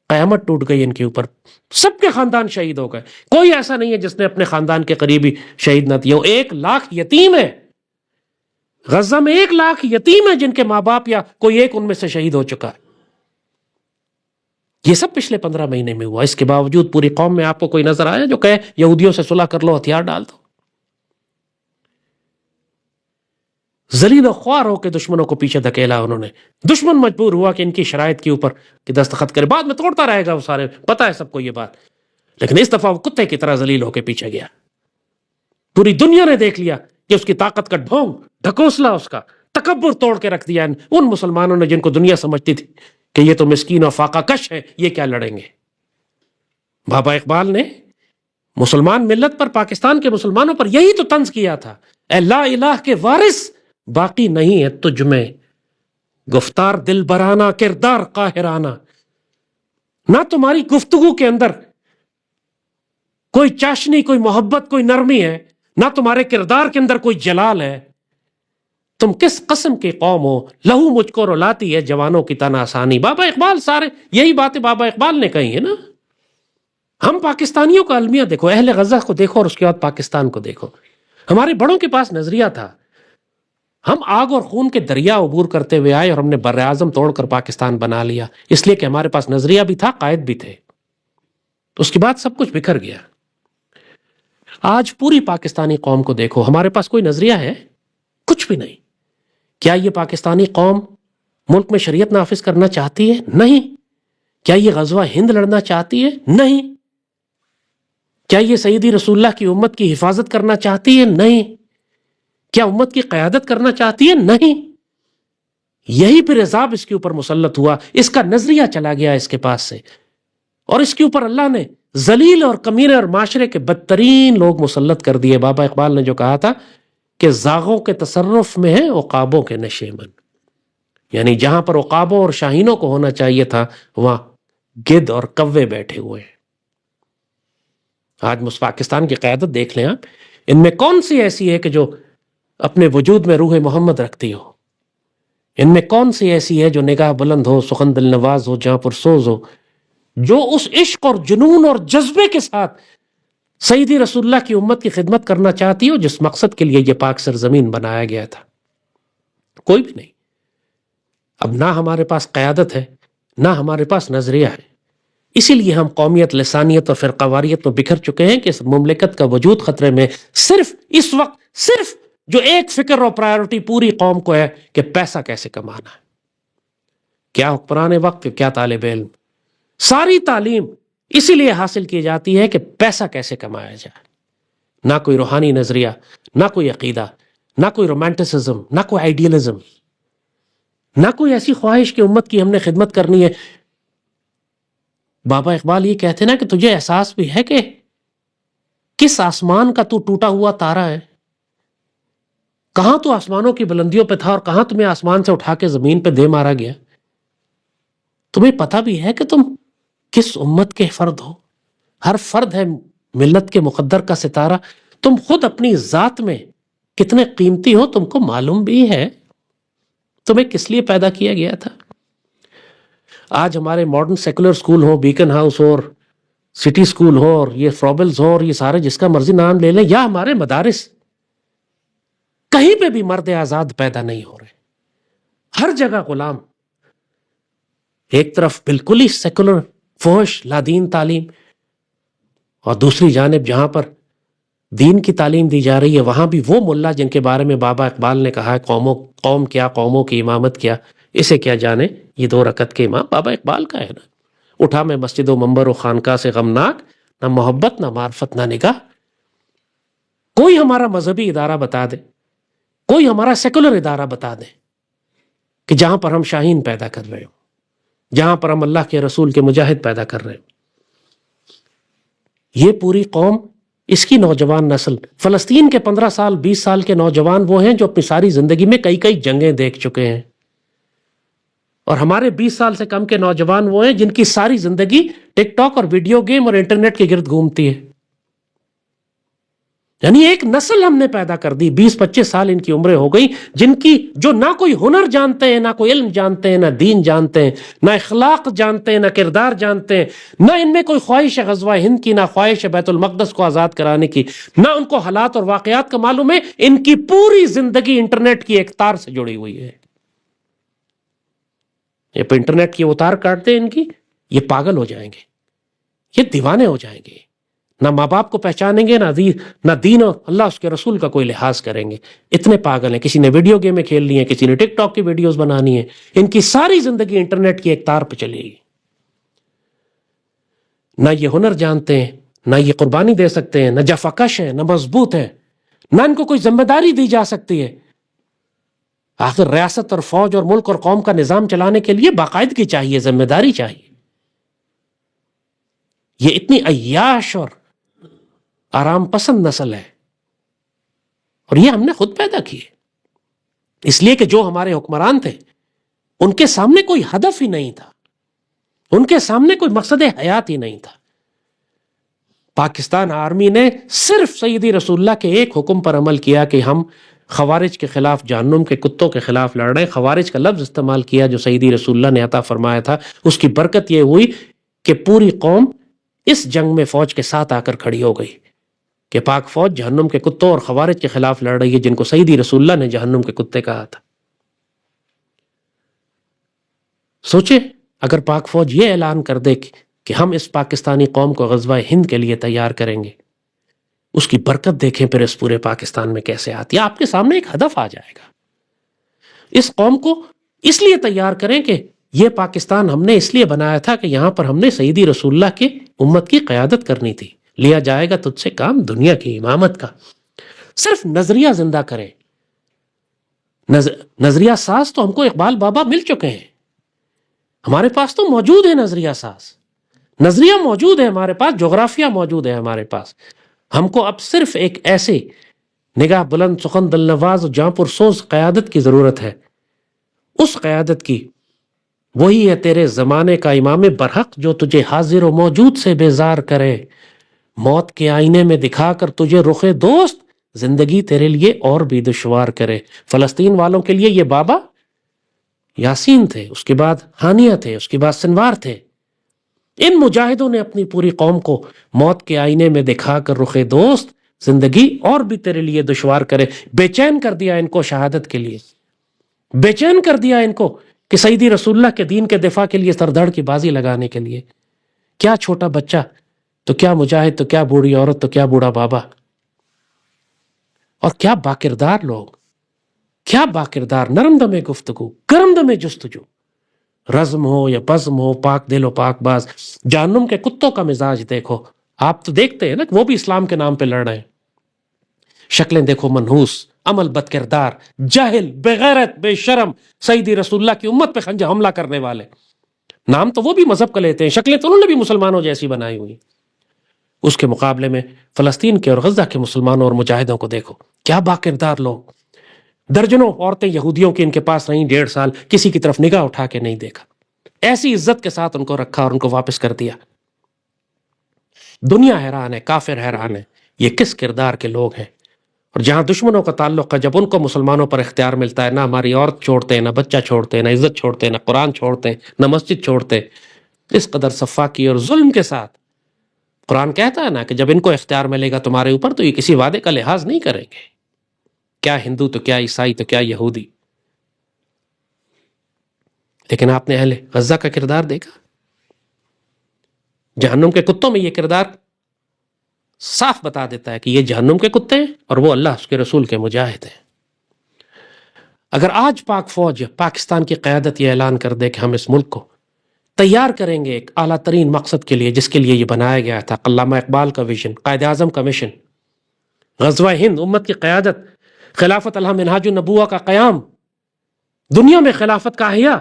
Speaker 1: قیامت ٹوٹ گئی ان کے اوپر، سب کے خاندان شہید ہو گئے، کوئی ایسا نہیں ہے جس نے اپنے خاندان کے قریبی شہید نہ دیا ہو۔ 1 لاکھ یتیم ہے غزہ میں، 1 لاکھ یتیم ہے جن کے ماں باپ یا کوئی ایک ان میں سے شہید ہو چکا ہے۔ یہ سب پچھلے 15 مہینے میں ہوا۔ اس کے باوجود پوری قوم میں آپ کو کوئی نظر آیا جو کہے یہودیوں سے صلح کر لو، ہتھیار ڈال دو؟ ذلیل و خوار ہو کے دشمنوں کو پیچھے دھکیلا انہوں نے۔ دشمن مجبور ہوا کہ ان کی شرائط کے اوپر کہ دستخط کرے، بعد میں توڑتا رہے گا وہ سارے، پتہ ہے سب کو یہ بات، لیکن اس دفعہ وہ کتے کی طرح ذلیل ہو کے پیچھے گیا۔ پوری دنیا نے دیکھ لیا کہ اس کی طاقت کا ڈھونگ، ڈھکوسلا، اس کا تکبر توڑ کے رکھ دیا ان مسلمانوں نے جن کو دنیا سمجھتی تھی کہ یہ تو مسکین اور فاقہ کش ہے، یہ کیا لڑیں گے۔ بابا اقبال نے مسلمان ملت پر، پاکستان کے مسلمانوں پر یہی تو طنز کیا تھا، اے لا الہ کے وارث باقی نہیں ہے تجھ میں، گفتار دل برانہ، کردار قاہرانہ۔ نہ تمہاری گفتگو کے اندر کوئی چاشنی، کوئی محبت، کوئی نرمی ہے، نہ تمہارے کردار کے اندر کوئی جلال ہے۔ تم کس قسم کی قوم ہو، لہو مجھ کو رلاتی ہے جوانوں کی تن آسانی۔ بابا اقبال، سارے یہی باتیں بابا اقبال نے کہی ہیں نا۔ ہم پاکستانیوں کا المیہ دیکھو، اہل غزہ کو دیکھو اور اس کے بعد پاکستان کو دیکھو۔ ہمارے بڑوں کے پاس نظریہ تھا، ہم آگ اور خون کے دریا عبور کرتے ہوئے آئے اور ہم نے بر اعظم توڑ کر پاکستان بنا لیا، اس لیے کہ ہمارے پاس نظریہ بھی تھا، قائد بھی تھے۔ تو اس کے بعد سب کچھ بکھر گیا۔ آج پوری پاکستانی قوم کو دیکھو، ہمارے پاس کوئی نظریہ ہے؟ کچھ بھی نہیں۔ کیا یہ پاکستانی قوم ملک میں شریعت نافذ کرنا چاہتی ہے؟ نہیں۔ کیا یہ غزوہ ہند لڑنا چاہتی ہے؟ نہیں۔ کیا یہ سیدی رسول اللہ کی امت کی حفاظت کرنا چاہتی ہے؟ نہیں۔ کیا امت کی قیادت کرنا چاہتی ہے؟ نہیں۔ یہی پھر عذاب اس کے اوپر مسلط ہوا، اس کا نظریہ چلا گیا اس کے پاس سے، اور اس کے اوپر اللہ نے ذلیل اور کمینے اور معاشرے کے بدترین لوگ مسلط کر دیے۔ بابا اقبال نے جو کہا تھا کہ زاغوں کے تصرف میں ہے عقابوں کے نشیمن، یعنی جہاں پر عقابوں اور شاہینوں کو ہونا چاہیے تھا وہاں گدھ اور کوے بیٹھے ہوئے ہیں۔ آج پاکستان کی قیادت دیکھ لیں آپ، ان میں کون سی ایسی ہے کہ جو اپنے وجود میں روح محمد رکھتی ہو؟ ان میں کون سی ایسی ہے جو نگاہ بلند ہو، سخن دل نواز ہو، جہاں پرسوز ہو، جو اس عشق اور جنون اور جذبے کے ساتھ سیدی رسول اللہ کی امت کی خدمت کرنا چاہتی ہو جس مقصد کے لیے یہ پاک سرزمین بنایا گیا تھا؟ کوئی بھی نہیں۔ اب نہ ہمارے پاس قیادت ہے، نہ ہمارے پاس نظریہ ہے، اسی لیے ہم قومیت، لسانیت اور فرقہ واریت میں بکھر چکے ہیں کہ اس مملکت کا وجود خطرے میں صرف اس وقت صرف جو ایک فکر اور پرائیورٹی پوری قوم کو ہے کہ پیسہ کیسے کمانا ہے۔ کیا حکمران وقت، کیا طالب علم، ساری تعلیم اسی لیے حاصل کی جاتی ہے کہ پیسہ کیسے کمایا جائے۔ نہ کوئی روحانی نظریہ، نہ کوئی عقیدہ، نہ کوئی رومانٹسزم، نہ کوئی آئیڈیلزم، نہ کوئی ایسی خواہش کہ امت کی ہم نے خدمت کرنی ہے۔ بابا اقبال یہ کہتے نا کہ تجھے احساس بھی ہے کہ کس آسمان کا تو ٹوٹا ہوا تارا ہے؟ کہاں تو آسمانوں کی بلندیوں پہ تھا اور کہاں تمہیں آسمان سے اٹھا کے زمین پہ دے مارا گیا؟ تمہیں پتہ بھی ہے کہ تم کس امت کے فرد ہو؟ ہر فرد ہے ملت کے مقدر کا ستارہ۔ تم خود اپنی ذات میں کتنے قیمتی ہو تم کو معلوم بھی ہے۔ تمہیں کس لیے پیدا کیا گیا تھا؟ آج ہمارے ماڈرن سیکولر سکول ہوں، بیکن ہاؤس ہو اور سٹی سکول ہو اور یہ فروبلز ہو اور یہ سارے جس کا مرضی نام لے لیں، یا ہمارے مدارس، کہیں پہ بھی مرد آزاد پیدا نہیں ہو رہے، ہر جگہ غلام۔ ایک طرف بالکل ہی سیکولر فحش لادین تعلیم، اور دوسری جانب جہاں پر دین کی تعلیم دی جا رہی ہے وہاں بھی وہ ملا جن کے بارے میں بابا اقبال نے کہا ہے قوم کیا، قوموں کی امامت کیا، اسے کیا جانے یہ 2 رکعت کے امام۔ بابا اقبال کا ہے نا، اٹھا میں مسجد و منبر و خانقاہ سے غمناک، نہ محبت نہ معرفت نہ نگاہ۔ کوئی ہمارا مذہبی ادارہ بتا دے، کوئی ہمارا سیکولر ادارہ بتا دے کہ جہاں پر ہم شاہین پیدا کر رہے ہو، جہاں پر ہم اللہ کے رسول کے مجاہد پیدا کر رہے ہو۔ یہ پوری قوم، اس کی نوجوان نسل، فلسطین کے 15 سال 20 سال کے نوجوان وہ ہیں جو اپنی ساری زندگی میں کئی جنگیں دیکھ چکے ہیں، اور ہمارے 20 سال سے کم کے نوجوان وہ ہیں جن کی ساری زندگی ٹک ٹاک اور ویڈیو گیم اور انٹرنیٹ کے گرد گھومتی ہے۔ یعنی ایک نسل ہم نے پیدا کر دی، 20-25 سال ان کی عمریں ہو گئی، جن کی جو نہ کوئی ہنر جانتے ہیں، نہ کوئی علم جانتے ہیں، نہ دین جانتے ہیں، نہ اخلاق جانتے ہیں، نہ کردار جانتے ہیں، نہ ان میں کوئی خواہش ہے غزوہ ہند کی، نہ خواہش ہے بیت المقدس کو آزاد کرانے کی، نہ ان کو حالات اور واقعات کا معلوم ہے۔ ان کی پوری زندگی انٹرنیٹ کی ایک تار سے جڑی ہوئی ہے۔ یہ پہ انٹرنیٹ کی وہ تار کاٹتے ہیں ان کی، یہ پاگل ہو جائیں گے، یہ دیوانے ہو جائیں گے، نہ ماں باپ کو پہچانیں گے، نہ دین اور اللہ اس کے رسول کا کوئی لحاظ کریں گے۔ اتنے پاگل ہیں۔ کسی نے ویڈیو گیمیں کھیل لی ہیں، کسی نے ٹک ٹاک کی ویڈیوز بنانی ہیں، ان کی ساری زندگی انٹرنیٹ کی ایک تار پہ چلے گی۔ نہ یہ ہنر جانتے ہیں، نہ یہ قربانی دے سکتے ہیں، نہ جفاکش ہے، نہ مضبوط ہے، نہ ان کو کوئی ذمہ داری دی جا سکتی ہے۔ آخر ریاست اور فوج اور ملک اور قوم کا نظام چلانے کے لیے باقاعدگی چاہیے، ذمہ داری چاہیے۔ یہ اتنی عیاش اور آرام پسند نسل ہے، اور یہ ہم نے خود پیدا کی ہے، اس لیے کہ جو ہمارے حکمران تھے ان کے سامنے کوئی ہدف ہی نہیں تھا، ان کے سامنے کوئی مقصد حیات ہی نہیں تھا۔ پاکستان آرمی نے صرف سیدی رسول اللہ کے ایک حکم پر عمل کیا کہ ہم خوارج کے خلاف، جہنم کے کتوں کے خلاف لڑ رہے ہیں۔ خوارج کا لفظ استعمال کیا جو سیدی رسول اللہ نے عطا فرمایا تھا، اس کی برکت یہ ہوئی کہ پوری قوم اس جنگ میں فوج کے ساتھ آ کر کھڑی ہو گئی کہ پاک فوج جہنم کے کتوں اور خوارج کے خلاف لڑ رہی ہے، جن کو سیدی رسول اللہ نے جہنم کے کتے کہا تھا۔ سوچے اگر پاک فوج یہ اعلان کر دے کہ ہم اس پاکستانی قوم کو غزوہ ہند کے لیے تیار کریں گے، اس کی برکت دیکھیں پھر اس پورے پاکستان میں کیسے آتی ہے۔ آپ کے سامنے ایک ہدف آ جائے گا۔ اس قوم کو اس لیے تیار کریں کہ یہ پاکستان ہم نے اس لیے بنایا تھا کہ یہاں پر ہم نے سیدی رسول اللہ کی امت کی قیادت کرنی تھی۔ لیا جائے گا تجھ سے کام دنیا کی امامت کا۔ صرف نظریہ زندہ کریں۔ نظریہ ساز تو ہم کو اقبال بابا مل چکے ہیں، ہمارے پاس تو موجود ہے نظریہ ساز، نظریہ موجود ہے ہمارے پاس، جغرافیہ موجود ہے ہمارے پاس۔ ہم کو اب صرف ایک ایسے نگاہ بلند سخن دل نواز جاں پر سوز قیادت کی ضرورت ہے. اس قیادت کی وہی ہے تیرے زمانے کا امام برحق جو تجھے حاضر و موجود سے بیزار کرے. موت کے آئینے میں دکھا کر تجھے رخ دوست زندگی تیرے لیے اور بھی دشوار کرے. فلسطین والوں کے لیے یہ بابا یاسین تھے، اس کے بعد ہانیہ تھے، اس کے بعد سنوار تھے. ان مجاہدوں نے اپنی پوری قوم کو موت کے آئینے میں دکھا کر رخ دوست زندگی اور بھی تیرے لیے دشوار کرے. بے چین کر دیا ان کو شہادت کے لیے، بے چین کر دیا ان کو کہ سیدی رسول اللہ کے دین کے دفاع کے لیے سردڑ کی بازی لگانے کے لیے. کیا چھوٹا بچہ تو کیا مجاہد تو کیا بوڑھی عورت تو کیا بوڑھا بابا، اور کیا باکردار لوگ، کیا باکردار، نرم دم گفتگو، گرم دم جستجو، رزم ہو یا بزم ہو، پاک دل و پاک باز. جہنم کے کتوں کا مزاج دیکھو، آپ تو دیکھتے ہیں نا وہ بھی اسلام کے نام پہ لڑ رہے ہیں. شکلیں دیکھو منحوس، عمل بد کردار، جاہل، بے غیرت، بے شرم، سیدی رسول اللہ کی امت پہ خنجر حملہ کرنے والے. نام تو وہ بھی مذہب کا لیتے ہیں، شکلیں تو انہوں نے بھی مسلمانوں جیسی بنائی ہوئی. اس کے مقابلے میں فلسطین کے اور غزہ کے مسلمانوں اور مجاہدوں کو دیکھو، کیا باکردار لوگ. درجنوں عورتیں یہودیوں کی ان کے پاس رہیں 1.5 سال، کسی کی طرف نگاہ اٹھا کے نہیں دیکھا. ایسی عزت کے ساتھ ان کو رکھا اور ان کو واپس کر دیا. دنیا حیران ہے، کافر حیران ہے، یہ کس کردار کے لوگ ہیں. اور جہاں دشمنوں کا تعلق ہے، جب ان کو مسلمانوں پر اختیار ملتا ہے، نہ ہماری عورت چھوڑتے ہیں، نہ بچہ چھوڑتے ہیں، نہ عزت چھوڑتے ہیں، نہ قرآن چھوڑتے ہیں، نہ مسجد چھوڑتے. اس قدر صفاقی اور ظلم کے ساتھ قرآن کہتا ہے نا کہ جب ان کو اختیار ملے گا تمہارے اوپر تو یہ کسی وعدے کا لحاظ نہیں کریں گے. کیا ہندو تو کیا عیسائی تو کیا یہودی. لیکن آپ نے اہل غزہ کا کردار دیکھا. جہنم کے کتوں میں یہ کردار صاف بتا دیتا ہے کہ یہ جہنم کے کتے ہیں اور وہ اللہ اس کے رسول کے مجاہد ہیں. اگر آج پاک فوج پاکستان کی قیادت یہ اعلان کر دے کہ ہم اس ملک کو تیار کریں گے ایک اعلیٰ ترین مقصد کے لیے جس کے لیے یہ بنایا گیا تھا، علامہ اقبال کا ویژن، قائد اعظم کا مشن، غزوہ ہند، امت کی قیادت، خلافت الہم منہاج النبوہ کا قیام، دنیا میں خلافت کا احیاء،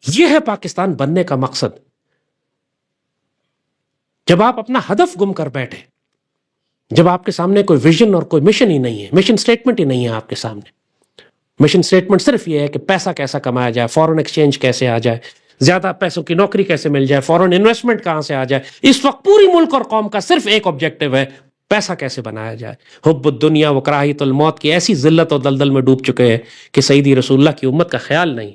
Speaker 1: یہ ہے پاکستان بننے کا مقصد. جب آپ اپنا ہدف گم کر بیٹھے، جب آپ کے سامنے کوئی ویژن اور کوئی مشن ہی نہیں ہے، مشن سٹیٹمنٹ ہی نہیں ہے آپ کے سامنے. مشن سٹیٹمنٹ صرف یہ ہے کہ پیسہ کیسا کمایا جائے، فورن ایکسچینج کیسے آ جائے، زیادہ پیسوں کی نوکری کیسے مل جائے، فورن انویسٹمنٹ کہاں سے آ جائے. اس وقت پوری ملک اور قوم کا صرف ایک آبجیکٹو ہے، پیسہ کیسے بنایا جائے. حب الدنیا و کراہیت الموت کی ایسی ذلت اور دلدل میں ڈوب چکے ہیں کہ سیدی رسول اللہ کی امت کا خیال نہیں.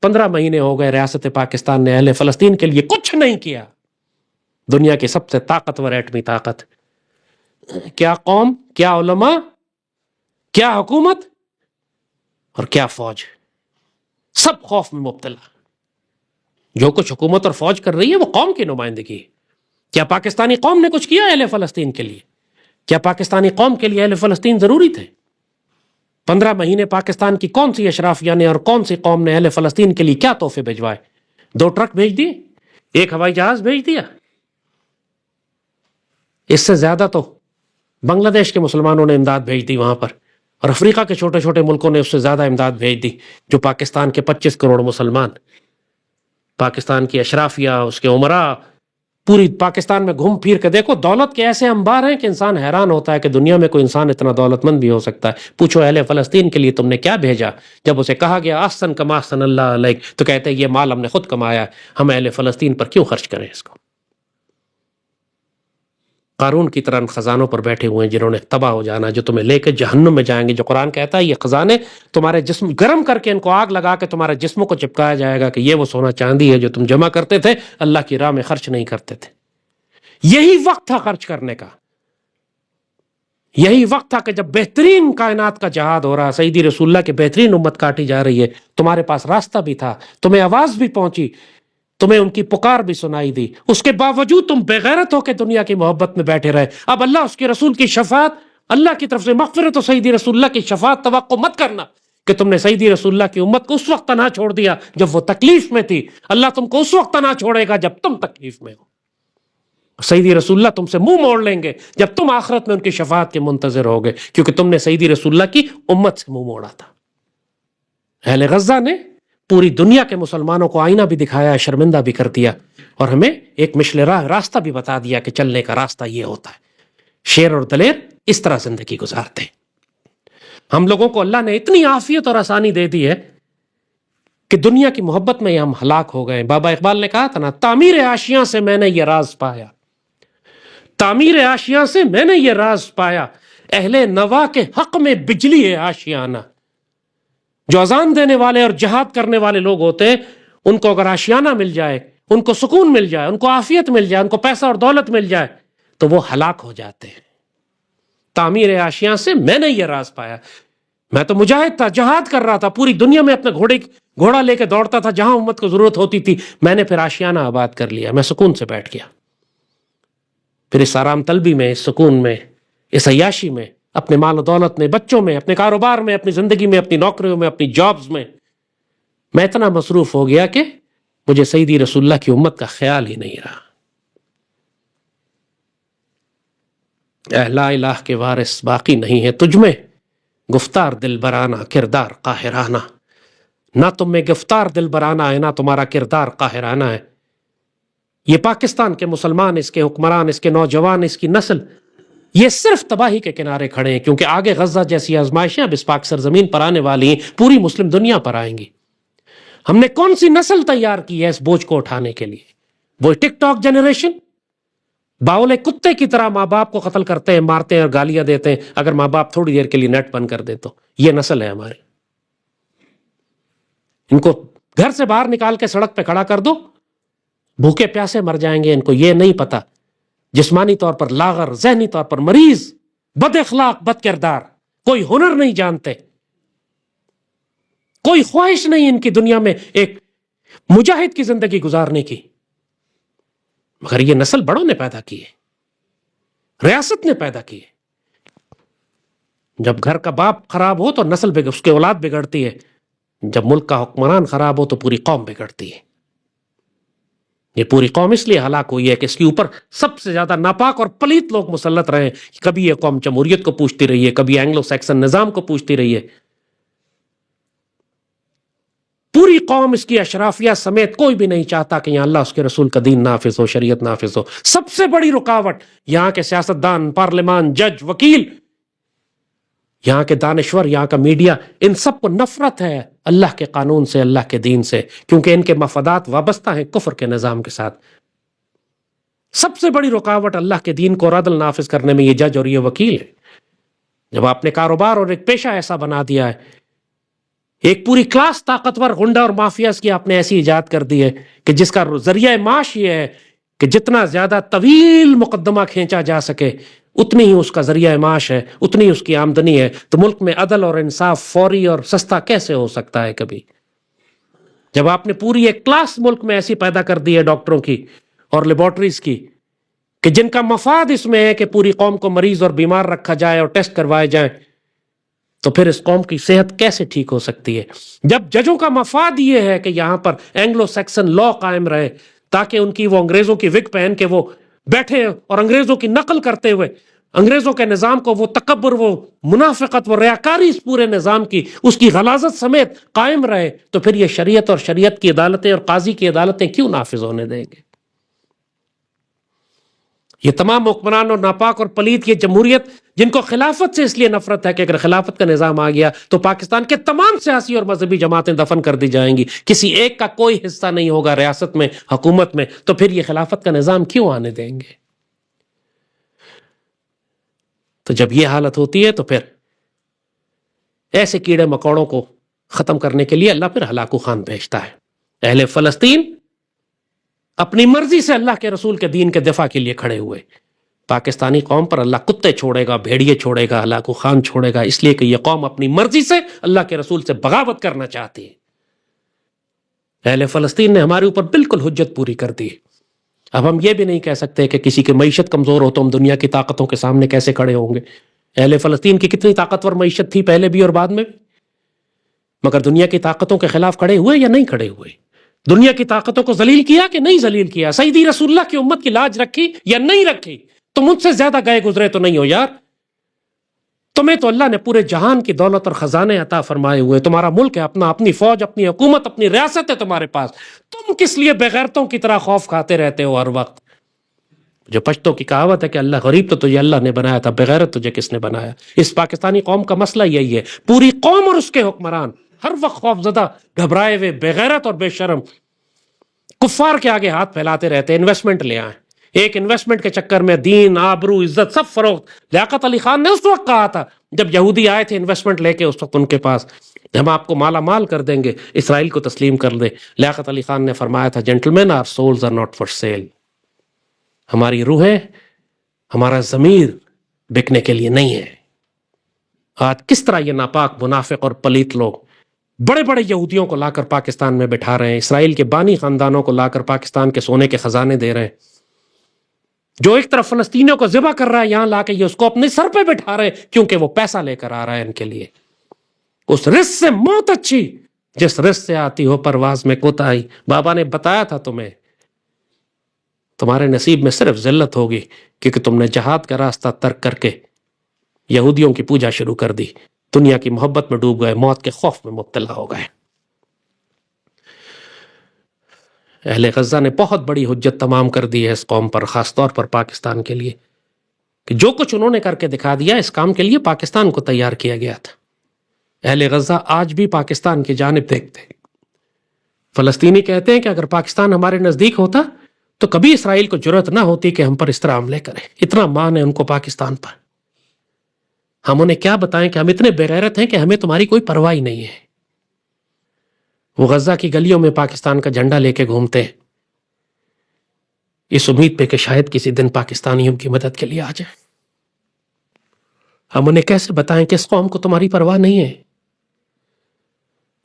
Speaker 1: 15 مہینے ہو گئے ریاست پاکستان نے اہل فلسطین کے لیے کچھ نہیں کیا. دنیا کی سب سے طاقتور ایٹمی طاقت، کیا قوم، کیا علماء، کیا حکومت اور کیا فوج، سب خوف میں مبتلا. جو کچھ حکومت اور فوج کر رہی ہے وہ قوم کی نمائندگی ہے. کیا پاکستانی قوم نے کچھ کیا اہل فلسطین کے لیے؟ کیا پاکستانی قوم کے لیے اہل فلسطین ضروری تھے؟ 15 مہینے پاکستان کی کون سی اشرافیہ نے اور کون سی قوم نے اہل فلسطین کے لیے کیا تحفے بھجوائے؟ 2 ٹرک بھیج دیے، 1 ہوائی جہاز بھیج دیا. اس سے زیادہ تو بنگلہ دیش کے مسلمانوں نے امداد بھیج دی وہاں پر، اور افریقہ کے چھوٹے چھوٹے ملکوں نے اس سے زیادہ امداد بھیج دی. جو پاکستان کے 25 کروڑ مسلمان، پاکستان کی اشرافیہ، اس کے عمراء، پوری پاکستان میں گھوم پھر کے دیکھو، دولت کے ایسے انبار ہیں کہ انسان حیران ہوتا ہے کہ دنیا میں کوئی انسان اتنا دولت مند بھی ہو سکتا ہے. پوچھو اہل فلسطین کے لیے تم نے کیا بھیجا؟ جب اسے کہا گیا احسن کما احسن اللہ علیک تو کہتے ہیں یہ مال ہم نے خود کمایا، ہم اہل فلسطین پر کیوں خرچ کریں اس کو. قارون کی طرح خزانوں پر بیٹھے ہوئے ہیں جنہوں نے تباہ ہو جانا، جو تمہیں لے کے جہنم میں جائیں گے. جو قرآن کہتا ہے یہ خزانے تمہارے جسم گرم کر کے ان کو آگ لگا کے تمہارے جسموں کو چپکایا جائے گا کہ یہ وہ سونا چاندی ہے جو تم جمع کرتے تھے، اللہ کی راہ میں خرچ نہیں کرتے تھے. یہی وقت تھا خرچ کرنے کا. یہی وقت تھا کہ جب بہترین کائنات کا جہاد ہو رہا، سیدی رسول اللہ کی بہترین امت کاٹی جا رہی ہے، تمہارے پاس راستہ بھی تھا، تمہیں آواز بھی پہنچی، تمہیں ان کی پکار بھی سنائی دی. اس کے باوجود تم بے غیرت ہو کے دنیا کی محبت میں بیٹھے رہے. اب اللہ اس کے رسول کی شفاعت، اللہ کی طرف سے مغفرت و سیدی رسول اللہ کی شفاعت توقع مت کرنا کہ تم نے سیدی رسول اللہ کی امت کو اس وقت تنہا چھوڑ دیا جب وہ تکلیف میں تھی. اللہ تم کو اس وقت تنہا چھوڑے گا جب تم تکلیف میں ہو. سیدی رسول اللہ تم سے منہ موڑ لیں گے جب تم آخرت میں ان کی شفاعت کے منتظر ہوگے، کیونکہ تم نے سیدی رسول اللہ کی امت سے منہ موڑا تھا. اہل غزہ نے پوری دنیا کے مسلمانوں کو آئینہ بھی دکھایا، شرمندہ بھی کر دیا، اور ہمیں ایک مشل راستہ بھی بتا دیا کہ چلنے کا راستہ یہ ہوتا ہے. شیر اور دلیر اس طرح زندگی گزارتے ہیں۔ ہم لوگوں کو اللہ نے اتنی عافیت اور آسانی دے دی ہے کہ دنیا کی محبت میں ہم ہلاک ہو گئے۔ بابا اقبال نے کہا تھا نا، تعمیر آشیاں سے میں نے یہ راز پایا، تعمیر آشیاں سے میں نے یہ راز پایا، اہل نوا کے حق میں بجلی ہے آشیانہ۔ جو اذان دینے والے اور جہاد کرنے والے لوگ ہوتے ہیں، ان کو اگر آشیانہ مل جائے، ان کو سکون مل جائے، ان کو عافیت مل جائے، ان کو پیسہ اور دولت مل جائے، تو وہ ہلاک ہو جاتے ہیں۔ تعمیر آشیاں سے میں نے یہ راز پایا، میں تو مجاہد تھا، جہاد کر رہا تھا، پوری دنیا میں اپنے گھوڑا لے کے دوڑتا تھا جہاں امت کو ضرورت ہوتی تھی، میں نے پھر آشیانہ آباد کر لیا، میں سکون سے بیٹھ گیا۔ پھر اس آرام طلبی میں، اس سکون میں، اس عیاشی میں، اپنے مال و دولت میں، بچوں میں، اپنے کاروبار میں، اپنی زندگی میں، اپنی نوکریوں میں، اپنی جابز میں میں اتنا مصروف ہو گیا کہ مجھے سیدی رسول اللہ کی امت کا خیال ہی نہیں رہا۔ اے لا الہ کے وارث باقی نہیں ہے تجھ میں، گفتار دل برانہ کردار قاہرانہ۔ نہ تم میں گفتار دل برانہ ہے، نہ تمہارا کردار قاہرانہ ہے۔ یہ پاکستان کے مسلمان، اس کے حکمران، اس کے نوجوان، اس کی نسل، یہ صرف تباہی کے کنارے کھڑے ہیں، کیونکہ آگے غزہ جیسی آزمائشیں اب اس پاک سرزمین پر آنے والی ہیں، پوری مسلم دنیا پر آئیں گی۔ ہم نے کون سی نسل تیار کی ہے اس بوجھ کو اٹھانے کے لیے؟ وہ ٹک ٹاک جنریشن، باولے کتے کی طرح ماں باپ کو قتل کرتے ہیں، مارتے ہیں اور گالیاں دیتے ہیں اگر ماں باپ تھوڑی دیر کے لیے نیٹ بند کر دے تو۔ یہ نسل ہے ہماری۔ ان کو گھر سے باہر نکال کے سڑک پہ کھڑا کر دو، بھوکے پیاسے مر جائیں گے۔ ان کو یہ نہیں پتا، جسمانی طور پر لاغر، ذہنی طور پر مریض، بد اخلاق، بد کردار، کوئی ہنر نہیں جانتے، کوئی خواہش نہیں ان کی دنیا میں ایک مجاہد کی زندگی گزارنے کی۔ مگر یہ نسل بڑوں نے پیدا کی ہے، ریاست نے پیدا کی ہے۔ جب گھر کا باپ خراب ہو تو نسل اس کے اولاد بگڑتی ہے، جب ملک کا حکمران خراب ہو تو پوری قوم بگڑتی ہے۔ یہ پوری قوم اس لیے ہلاک ہوئی ہے کہ اس کے اوپر سب سے زیادہ ناپاک اور پلیت لوگ مسلط رہے ہیں۔ کبھی یہ قوم جمہوریت کو پوچھتی رہی ہے، کبھی اینگلو سیکسن نظام کو پوچھتی رہی ہے۔ پوری قوم، اس کی اشرافیہ سمیت کوئی بھی نہیں چاہتا کہ یہاں اللہ اس کے رسول کا دین نافذ ہو، شریعت نافذ ہو۔ سب سے بڑی رکاوٹ یہاں کے سیاستدان، پارلیمان، جج، وکیل، یہاں کے دانشور، یہاں کا میڈیا، ان سب کو نفرت ہے اللہ کے قانون سے، اللہ کے دین سے، کیونکہ ان کے مفادات وابستہ ہیں کفر کے نظام کے ساتھ۔ سب سے بڑی رکاوٹ اللہ کے دین کو عدل نافذ کرنے میں یہ جج اور یہ وکیل ہے۔ جب آپ نے کاروبار اور ایک پیشہ ایسا بنا دیا ہے، ایک پوری کلاس طاقتور غنڈہ اور مافیاز کی آپ نے ایسی ایجاد کر دی ہے کہ جس کا ذریعہ معاش یہ ہے کہ جتنا زیادہ طویل مقدمہ کھینچا جا سکے اتنی ہی اس کا ذریعہ معاش ہے، اتنی اس کی آمدنی ہے۔ تو ملک میں عدل اور انصاف فوری اور سستا کیسے ہو سکتا ہے کبھی؟ جب آپ نے پوری ایک کلاس ملک میں ایسی پیدا کر دی ہے ڈاکٹروں کی اور لیبارٹریز کی کہ جن کا مفاد اس میں ہے کہ پوری قوم کو مریض اور بیمار رکھا جائے اور ٹیسٹ کروائے جائیں، تو پھر اس قوم کی صحت کیسے ٹھیک ہو سکتی ہے؟ جب ججوں کا مفاد یہ ہے کہ یہاں پر اینگلو سیکسن لا قائم رہے تاکہ ان کی وہ انگریزوں کی وگ پہن کے وہ بیٹھے اور انگریزوں کی نقل کرتے ہوئے انگریزوں کے نظام کو، وہ تکبر، وہ منافقت، وہ ریاکاری اس پورے نظام کی، اس کی غلاظت سمیت قائم رہے، تو پھر یہ شریعت اور شریعت کی عدالتیں اور قاضی کی عدالتیں کیوں نافذ ہونے دیں گے؟ یہ تمام حکمران اور ناپاک اور پلیت یہ جمہوریت جن کو خلافت سے اس لیے نفرت ہے کہ اگر خلافت کا نظام آ گیا تو پاکستان کے تمام سیاسی اور مذہبی جماعتیں دفن کر دی جائیں گی، کسی ایک کا کوئی حصہ نہیں ہوگا ریاست میں، حکومت میں، تو پھر یہ خلافت کا نظام کیوں آنے دیں گے؟ تو جب یہ حالت ہوتی ہے تو پھر ایسے کیڑے مکوڑوں کو ختم کرنے کے لیے اللہ پھر ہلاکو خان بھیجتا ہے۔ اہل فلسطین اپنی مرضی سے اللہ کے رسول کے دین کے دفاع کے لیے کھڑے ہوئے، پاکستانی قوم پر اللہ کتے چھوڑے گا، بھیڑیے چھوڑے گا، ہلاکو خان چھوڑے گا، اس لیے کہ یہ قوم اپنی مرضی سے اللہ کے رسول سے بغاوت کرنا چاہتی ہے۔ اہل فلسطین نے ہمارے اوپر بالکل حجت پوری کر دی۔ اب ہم یہ بھی نہیں کہہ سکتے کہ کسی کی معیشت کمزور ہو تو ہم دنیا کی طاقتوں کے سامنے کیسے کھڑے ہوں گے۔ اہل فلسطین کی کتنی طاقتور معیشت تھی پہلے بھی اور بعد میں بھی، مگر دنیا کی طاقتوں کے خلاف کھڑے ہوئے یا نہیں کھڑے ہوئے؟ دنیا کی طاقتوں کو ذلیل کیا کہ نہیں ذلیل کیا؟ سیدی رسول اللہ کی امت کی لاج رکھی یا نہیں رکھی؟ تو مجھ سے زیادہ گئے گزرے تو نہیں ہو یار۔ تمہیں تو اللہ نے پورے جہان کی دولت اور خزانے عطا فرمائے ہوئے، تمہارا ملک ہے اپنا، اپنی فوج، اپنی حکومت، اپنی ریاست ہے تمہارے پاس، تم کس لیے بے غیرتوں کی طرح خوف کھاتے رہتے ہو ہر وقت؟ جو پشتوں کی کہاوت ہے کہ اللہ غریب تو تجھے اللہ نے بنایا تھا، بغیرت تجھے کس نے بنایا. اس پاکستانی قوم کا مسئلہ یہی ہے. پوری قوم اور اس کے حکمران ہر وقت خوفزدہ، گھبرائے ہوئے، بغیرت اور بے شرم کفار کے آگے ہاتھ پھیلاتے رہتے. انویسٹمنٹ لے آئیں. ایک انویسٹمنٹ کے چکر میں دین، آبرو، عزت سب فروخت. لیاقت علی خان نے اس وقت کہا تھا جب یہودی آئے تھے انویسٹمنٹ لے کے، اس وقت ان کے پاس، ہم آپ کو مالا مال کر دیں گے، اسرائیل کو تسلیم کر دے. لیاقت علی خان نے فرمایا تھا gentlemen are souls are not for sale. ہماری روحیں، ہمارا ضمیر بکنے کے لیے نہیں ہے. آج کس طرح یہ ناپاک، منافق اور پلیت لوگ بڑے بڑے یہودیوں کو لا کر پاکستان میں بٹھا رہے ہیں، اسرائیل کے بانی خاندانوں کو لا کر پاکستان کے سونے کے خزانے دے رہے ہیں. جو ایک طرف فلسطینیوں کو ذبح کر رہا ہے، یہاں لا کے یہ اس کو اپنے سر پہ بٹھا رہے ہیں کیونکہ وہ پیسہ لے کر آ رہا ہے ان کے لیے. اس رزق سے موت اچھی جس رزق سے آتی ہو پرواز میں کوتاہی. بابا نے بتایا تھا تمہیں تمہارے نصیب میں صرف ذلت ہوگی کیونکہ تم نے جہاد کا راستہ ترک کر کے یہودیوں کی پوجا شروع کر دی، دنیا کی محبت میں ڈوب گئے، موت کے خوف میں مبتلا ہو گئے. اہل غزہ نے بہت بڑی حجت تمام کر دی ہے اس قوم پر، خاص طور پر پاکستان کے لیے، کہ جو کچھ انہوں نے کر کے دکھا دیا اس کام کے لیے پاکستان کو تیار کیا گیا تھا. اہل غزہ آج بھی پاکستان کی جانب دیکھتے ہیں. فلسطینی کہتے ہیں کہ اگر پاکستان ہمارے نزدیک ہوتا تو کبھی اسرائیل کو جرأت نہ ہوتی کہ ہم پر اس طرح حملے کریں. اتنا مان ہے ان کو پاکستان پر. ہم انہیں کیا بتائیں کہ ہم اتنے بغیرت ہیں کہ ہمیں تمہاری کوئی پرواہ ہی نہیں ہے. وہ غزہ کی گلیوں میں پاکستان کا جھنڈا لے کے گھومتے ہیں اس امید پہ کہ شاید کسی دن پاکستانیوں کی مدد کے لیے آ جائیں. ہم انہیں کیسے بتائیں کہ اس قوم کو تمہاری پرواہ نہیں ہے،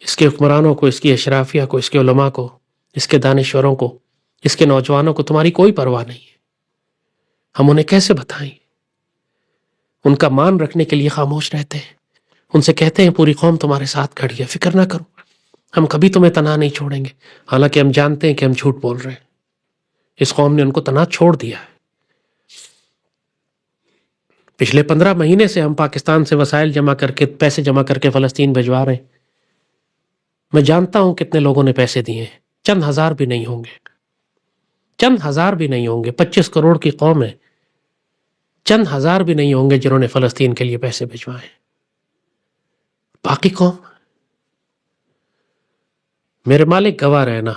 Speaker 1: اس کے حکمرانوں کو، اس کی اشرافیہ کو، اس کے علماء کو، اس کے دانشوروں کو، اس کے نوجوانوں کو تمہاری کوئی پرواہ نہیں ہے. ہم انہیں کیسے بتائیں؟ ان کا مان رکھنے کے لیے خاموش رہتے ہیں. ان سے کہتے ہیں پوری قوم تمہارے ساتھ کھڑی ہے، فکر نہ کرو، ہم کبھی تمہیں تنہا نہیں چھوڑیں گے. حالانکہ ہم جانتے ہیں کہ ہم جھوٹ بول رہے ہیں. اس قوم نے ان کو تنہا چھوڑ دیا ہے. پچھلے 15 مہینے سے ہم پاکستان سے وسائل جمع کر کے، پیسے جمع کر کے فلسطین بھجوا رہے ہیں. میں جانتا ہوں کتنے لوگوں نے پیسے دیے ہیں، چند ہزار بھی نہیں ہوں گے، چند ہزار بھی نہیں ہوں گے. 25 کروڑ کی قوم ہے، چند ہزار بھی نہیں ہوں گے جنہوں نے فلسطین کے لیے پیسے بھجوائے. باقی قوم، میرے مالک گواہ رہنا،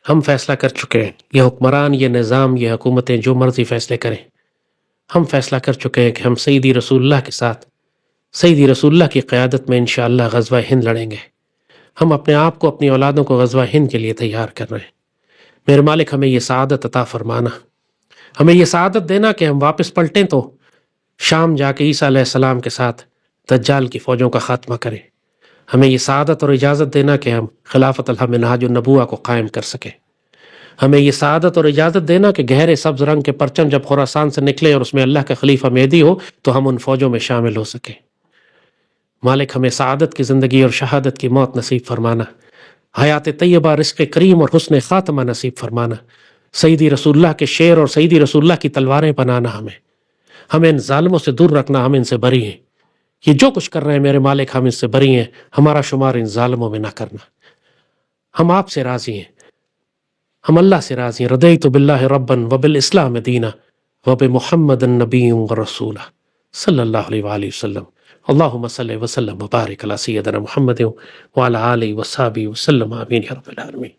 Speaker 1: ہم فیصلہ کر چکے ہیں. یہ حکمران، یہ نظام، یہ حکومتیں جو مرضی فیصلے کریں، ہم فیصلہ کر چکے ہیں کہ ہم سیدی رسول اللہ کے ساتھ، سیدی رسول اللہ کی قیادت میں انشاءاللہ غزوہ ہند لڑیں گے. ہم اپنے آپ کو، اپنی اولادوں کو غزوہ ہند کے لیے تیار کر رہے ہیں. میرے مالک ہمیں یہ سعادت عطا فرمانا، ہمیں یہ سعادت دینا کہ ہم واپس پلٹیں تو شام جا کے عیسیٰ علیہ السلام کے ساتھ دجال کی فوجوں کا خاتمہ کریں. ہمیں یہ سعادت اور اجازت دینا کہ ہم خلافت اللہ منہاج النبوہ کو قائم کر سکیں. ہمیں یہ سعادت اور اجازت دینا کہ گہرے سبز رنگ کے پرچم جب خراسان سے نکلے اور اس میں اللہ کا خلیفہ مہدی ہو تو ہم ان فوجوں میں شامل ہو سکیں. مالک ہمیں سعادت کی زندگی اور شہادت کی موت نصیب فرمانا، حیات طیبہ، رزق کریم اور حسن خاتمہ نصیب فرمانا. سیدی رسول اللہ کے شعر اور سیدی رسول اللہ کی تلواریں بنانا. ہمیں ان ظالموں سے دور رکھنا. ہم ان سے بری ہیں، یہ جو کچھ کر رہے ہیں میرے مالک ہم اس سے بری ہیں. ہمارا شمار ان ظالموں میں نہ کرنا. ہم آپ سے راضی ہیں، ہم اللہ سے راضی ہیں. رضیت باللہ ربا وبالاسلام دینا وبمحمد نبی ورسولہ صلی اللہ علیہ وآلہ وسلم. اللہم صلی وسلم وبارک علی سیدنا محمد وعلی آلہ وصحبہ وسلم. آمین یا رب العالمین.